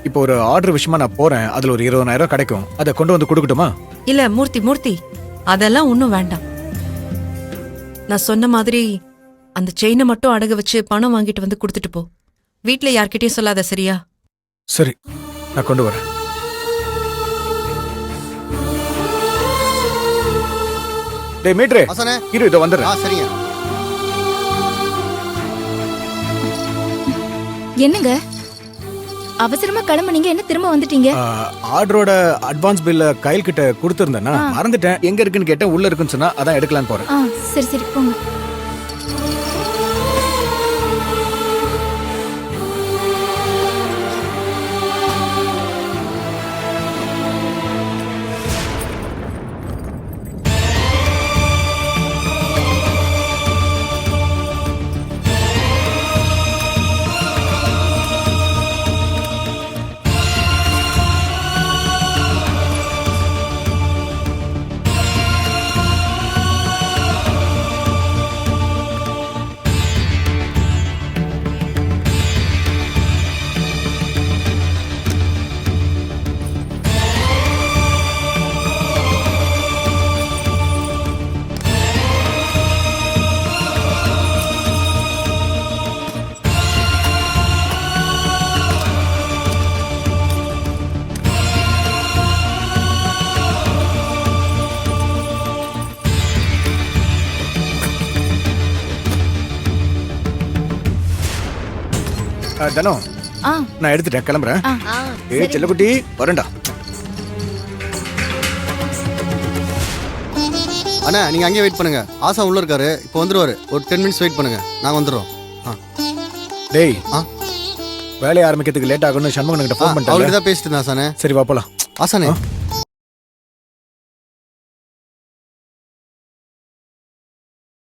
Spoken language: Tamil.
இப்போ ஒரு ஆர்டர் விஷயமா நான் போறேன், அதுல ஒரு 20,000 கிடைக்கும். அதை கொண்டு வந்து கொடுக்கட்டுமா? இல்ல மூர்த்தி, அதெல்லாம் ஒண்ணும் வேண்டாம். நான் சொன்ன மாதிரி அந்த செயினை மட்டும் அடகு வச்சு பணம் வாங்கிட்டு வந்து கொடுத்துட்டு போ. வீட்ல யார்கிட்டயும் சொல்லாத, சரியா? சரி, நான் கொண்டு வரேன். டேய் மீட்ரே, ஆசானே. இரு, இதோ வந்துடுறேன். சரிங்க. என்னங்க அவசரமா கிளம்புனீங்க, என்ன திரும்ப வந்துட்டீங்க? ஆர்டரோட அட்வான்ஸ் பில்ல கையில் கிட்ட கொடுத்துருந்தேன்னா மறந்துட்டேன். எங்க இருக்குன்னு கேட்டேன், உள்ள இருக்குன்னு சொன்னா அதான் எடுக்கலான்னு போறேன். சரி சரி போங்க. தனோ, நான் எடுத்துட்டேன், கிளம்புறேன். ஏய் செல்லக்குட்டி, வரேன்டா. அண்ணா நீங்க அங்கேயே வெயிட் பண்ணுங்க. ஆசா உள்ள இருக்காரு, இப்போ வந்துருவாரு. ஒரு 10 மினிட்ஸ் வெயிட் பண்ணுங்க, நாங்க வந்துடுறோம். டேய், வேலையை ஆரம்பிக்கிறதுக்கு லேட் ஆகும்னு சண்முகன் கிட்ட ஃபோன் அவர்கிட்ட பண்ணிட்டேன். தான் பேசிட்டு இருந்தேன் ஆசானே. சரி வா போலாம். ஆசானே